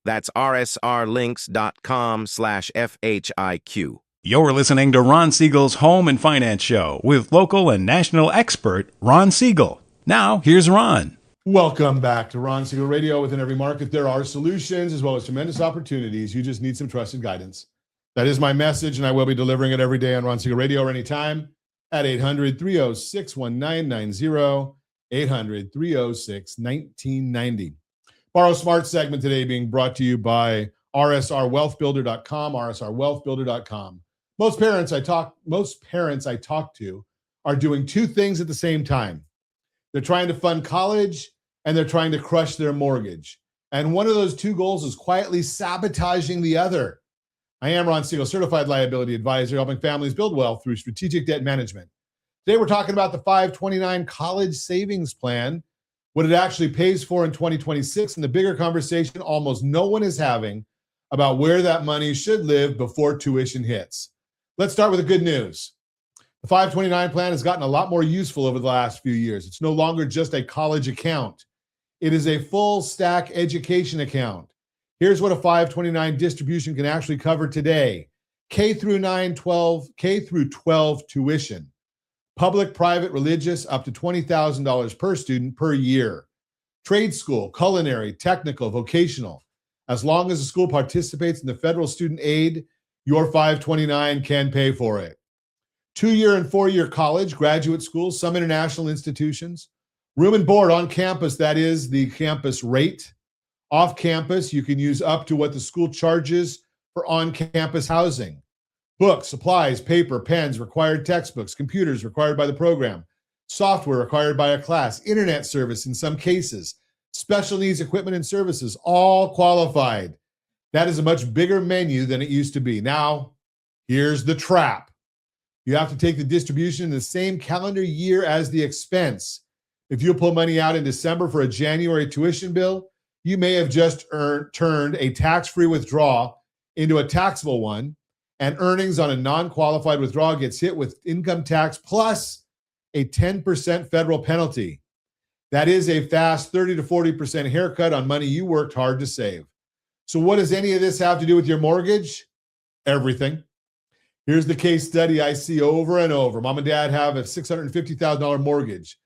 S7: That's rsrlinks.com/FHIQ.
S11: You're listening to Ron Siegel's Home and Finance Show with local and national expert Ron Siegel. Now, here's Ron.
S3: Welcome back to Ron Siegel Radio. Within every market, there are solutions as well as tremendous opportunities. You just need some trusted guidance. That is my message, and I will be delivering it every day on Ron Siegel Radio or anytime at 800-306-1990, 800-306-1990. Borrow Smart segment today being brought to you by rsrwealthbuilder.com, rsrwealthbuilder.com. Most parents I talk to are doing two things at the same time. They're trying to fund college and they're trying to crush their mortgage. And one of those two goals is quietly sabotaging the other. I am Ron Siegel, certified liability advisor, helping families build wealth through strategic debt management. Today, we're talking about the 529 college savings plan, what it actually pays for in 2026, and the bigger conversation almost no one is having about where that money should live before tuition hits. Let's start with the good news. The 529 plan has gotten a lot more useful over the last few years. It's no longer just a college account. It is a full stack education account. Here's what a 529 distribution can actually cover today. K through 12 tuition. Public, private, religious, up to $20,000 per student per year. Trade school, culinary, technical, vocational. As long as the school participates in the federal student aid, your 529 can pay for it. 2-year and 4-year college, graduate schools, some international institutions. Room and board on campus, that is the campus rate. Off campus, you can use up to what the school charges for on-campus housing. Books, supplies, paper, pens, required textbooks, computers required by the program, software required by a class, internet service in some cases, special needs equipment and services, all qualified. That is a much bigger menu than it used to be. Now, here's the trap. You have to take the distribution in the same calendar year as the expense. If you pull money out in December for a January tuition bill, you may have just turned a tax-free withdrawal into a taxable one, and earnings on a non-qualified withdrawal gets hit with income tax plus a 10% federal penalty. That is a fast 30 to 40% haircut on money you worked hard to save. So what does any of this have to do with your mortgage? Everything. Here's the case study I see over and over. Mom and dad have a $650,000 mortgage.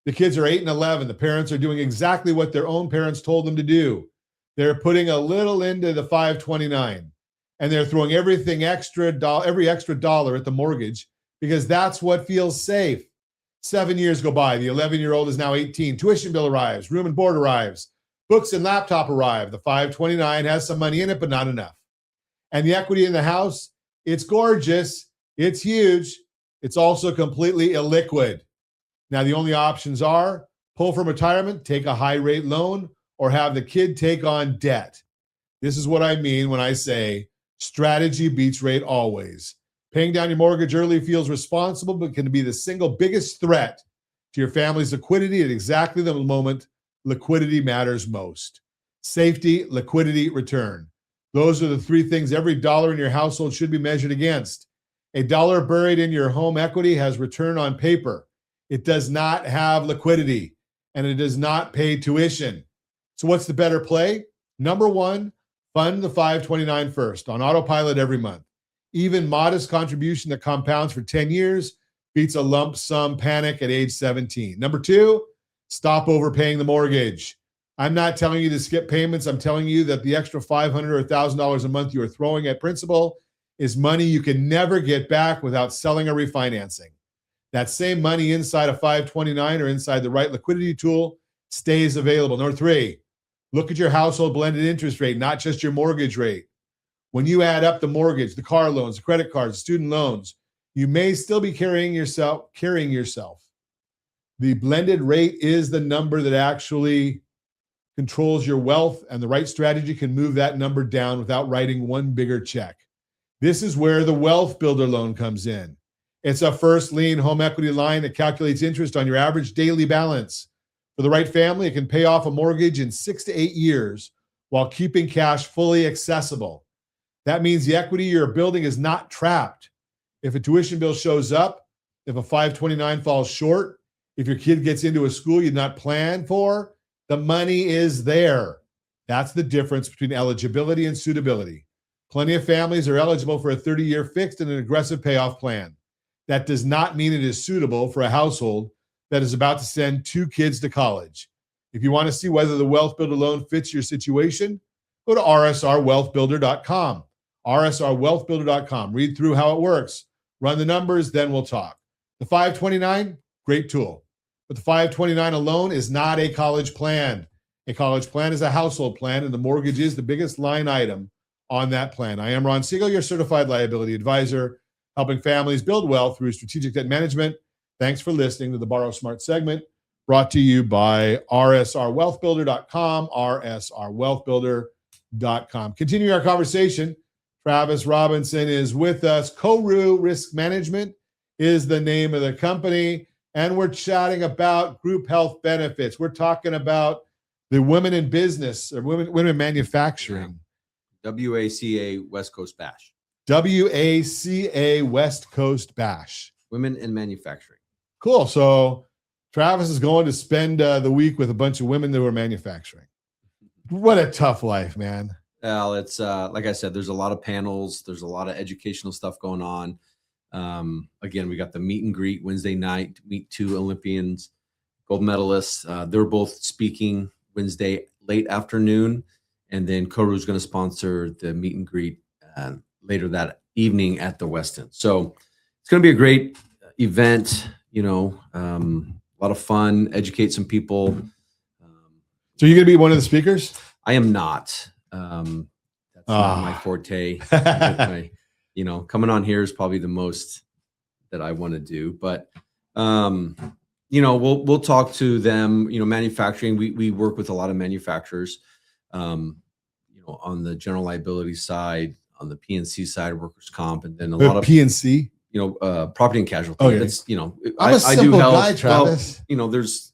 S3: The kids are 8 and 11. The parents are doing exactly what their own parents told them to do. They're putting a little into the 529, and they're throwing every extra dollar at the mortgage because that's what feels safe. 7 years go by. The 11-year-old is now 18. Tuition bill arrives. Room and board arrives. Books and laptop arrive. The 529 has some money in it, but not enough. And the equity in the house, it's gorgeous. It's huge. It's also completely illiquid. Now, the only options are pull from retirement, take a high-rate loan, or have the kid take on debt. This is what I mean when I say strategy beats rate always. Paying down your mortgage early feels responsible, but can be the single biggest threat to your family's liquidity at exactly the moment liquidity matters most. Safety, liquidity, return. Those are the three things every dollar in your household should be measured against. A dollar buried in your home equity has return on paper. It does not have liquidity, and it does not pay tuition. So what's the better play? Number one, fund the 529 first on autopilot every month. Even modest contribution that compounds for 10 years beats a lump sum panic at age 17. Number two, stop overpaying the mortgage. I'm not telling you to skip payments. I'm telling you that the extra $500 or $1,000 a month you are throwing at principal is money you can never get back without selling or refinancing. That same money inside a 529 or inside the right liquidity tool stays available. Number three, look at your household blended interest rate, not just your mortgage rate. When you add up the mortgage, the car loans, the credit cards, student loans, you may still be carrying yourself. The blended rate is the number that actually controls your wealth, and the right strategy can move that number down without writing one bigger check. This is where the Wealth Builder loan comes in. It's a first lien home equity line that calculates interest on your average daily balance. For the right family, it can pay off a mortgage in 6 to 8 years while keeping cash fully accessible. That means the equity you're building is not trapped. If a tuition bill shows up, if a 529 falls short, if your kid gets into a school you did not plan for, The money is there. That's the difference between eligibility and suitability. Plenty of families are eligible for a 30-year fixed and an aggressive payoff plan. That does not mean it is suitable for a household that is about to send 2 kids to college. If you want to see whether the Wealth Builder loan fits your situation, go to rsrwealthbuilder.com. rsrwealthbuilder.com. Read through how it works. Run the numbers, then we'll talk. The 529, great tool. But the 529 alone is not a college plan. A college plan is a household plan, and the mortgage is the biggest line item on that plan. I am Ron Siegel, your certified liability advisor, helping families build wealth through strategic debt management. Thanks for listening to the Borrow Smart segment, brought to you by rsrwealthbuilder.com, rsrwealthbuilder.com. Continuing our conversation, Travis Robinson is with us. Koru Risk Management is the name of the company, and we're chatting about group health benefits. We're talking about the women in business, or women in manufacturing.
S9: WACA West Coast Bash.
S3: WACA West Coast Bash.
S9: Women in manufacturing.
S3: Cool. So Travis is going to spend the week with a bunch of women that are manufacturing. What a tough life, man.
S9: Well, it's like I said, there's a lot of panels. There's a lot of educational stuff going on. Again, we got the meet and greet Wednesday night to meet 2 Olympians, gold medalists. They're both speaking Wednesday late afternoon. And then Koru is going to sponsor the meet and greet later that evening at the West End. So it's going to be a great event, a lot of fun, educate some people.
S3: So you're going to be one of the speakers?
S9: I am not. That's not my forte. Coming on here is probably the most that I want to do. But, we'll talk to them, manufacturing. We work with a lot of manufacturers. On the general liability side, on the PNC side, workers' comp, and then a lot of
S3: PNC,
S9: property and casualty.
S3: Okay.
S9: It's,
S3: I'm a simple guy, Travis.
S9: There's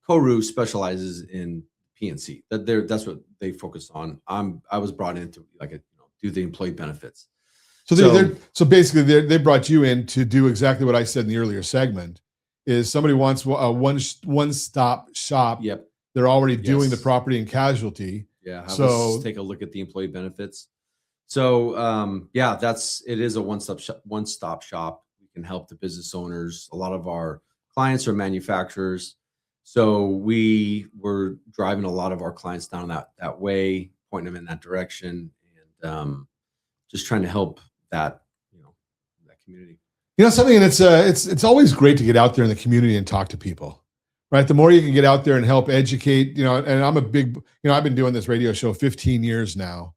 S9: Koru specializes in PNC. That's what they focus on. I was brought in to do the employee benefits.
S3: So basically they brought you in to do exactly what I said in the earlier segment. Is somebody wants a one-stop shop.
S9: Yep.
S3: They're already doing the property and casualty.
S9: Yeah. Let's take a look at the employee benefits. So it is a one-stop shop. We can help the business owners. A lot of our clients are manufacturers. So we were driving a lot of our clients down that way, pointing them in that direction, and just trying to help that community.
S3: Something that's it's always great to get out there in the community and talk to people. Right. The more you can get out there and help educate, and I'm a big, I've been doing this radio show 15 years now,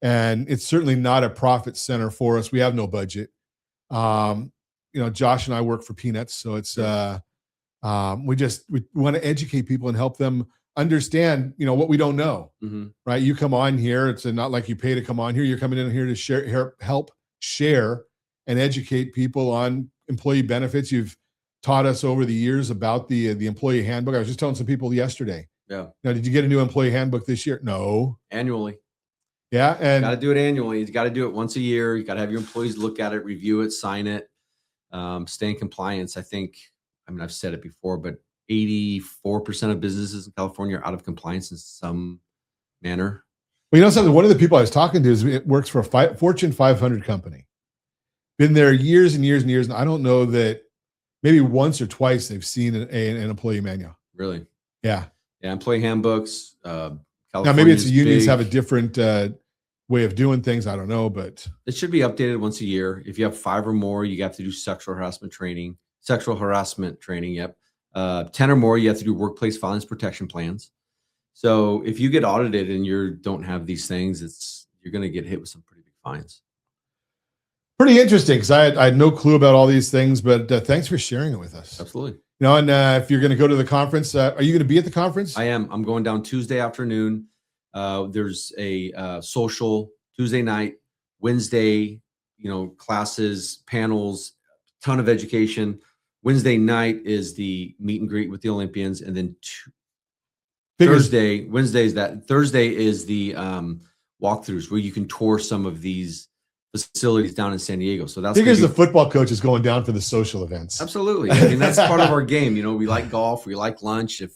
S3: and it's certainly not a profit center for us. We have no budget. Josh and I work for peanuts. So it's, we want to educate people and help them understand, what we don't know.
S9: Mm-hmm.
S3: Right. You come on here. It's not like you pay to come on here. You're coming in here to help share and educate people on employee benefits. You've taught us over the years about the employee handbook. I was just telling some people yesterday.
S9: Yeah.
S3: Did you get a new employee handbook this year? No.
S9: Annually.
S3: Yeah. And
S9: got to do it annually. You got to do it once a year. You got to have your employees look at it, review it, sign it, stay in compliance. I've said it before, but 84% of businesses in California are out of compliance in some manner.
S3: Well, something, one of the people I was talking to it works for a Fortune 500 company. Been there years and years and years. And I don't know that maybe once or twice they've seen an employee manual.
S9: Really?
S3: Yeah.
S9: Yeah. Employee handbooks.
S3: Now, maybe it's the unions have a different way of doing things. I don't know, but
S9: it should be updated once a year. If you have 5 or more, you have to do sexual harassment training. Yep. 10 or more, you have to do workplace violence protection plans. So if you get audited and you don't have these things, you're going to get hit with some pretty big fines.
S3: Pretty interesting, because I had no clue about all these things, but thanks for sharing it with us.
S9: Absolutely.
S3: And if you're going to go to the conference, are you going to be at the conference?
S9: I am. I'm going down Tuesday afternoon. There's a social Tuesday night, Wednesday, classes, panels, ton of education. Wednesday night is the meet and greet with the Olympians, and then Thursday is the walkthroughs where you can tour some of these facilities down in San Diego. So that's
S3: because the football coach is going down for the social events.
S9: Absolutely. I mean, that's part of our game. We like golf, we like lunch. If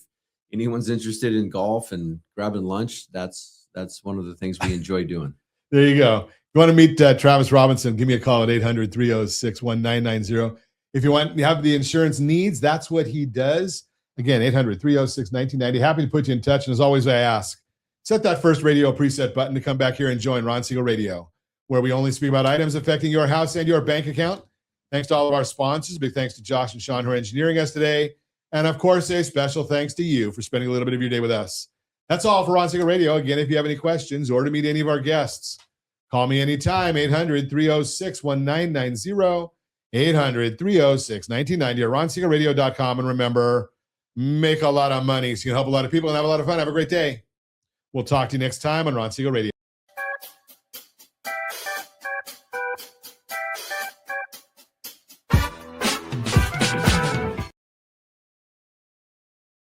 S9: anyone's interested in golf and grabbing lunch, that's one of the things we enjoy doing.
S3: There you go. You want to meet Travis Robinson, give me a call at 800-306-1990. If you have the insurance needs, that's what he does. Again, 800-306-1990. Happy to put you in touch. And as always, I ask, set that first radio preset button to come back here and join Ron Siegel Radio, where we only speak about items affecting your house and your bank account. Thanks to all of our sponsors. Big thanks to Josh and Sean who are engineering us today. And of course, a special thanks to you for spending a little bit of your day with us. That's all for Ron Siegel Radio. Again, if you have any questions or to meet any of our guests, call me anytime, 800-306-1990, 800-306-1990, or ronsiegelradio.com. And remember, make a lot of money so you can help a lot of people and have a lot of fun. Have a great day. We'll talk to you next time on Ron Siegel Radio.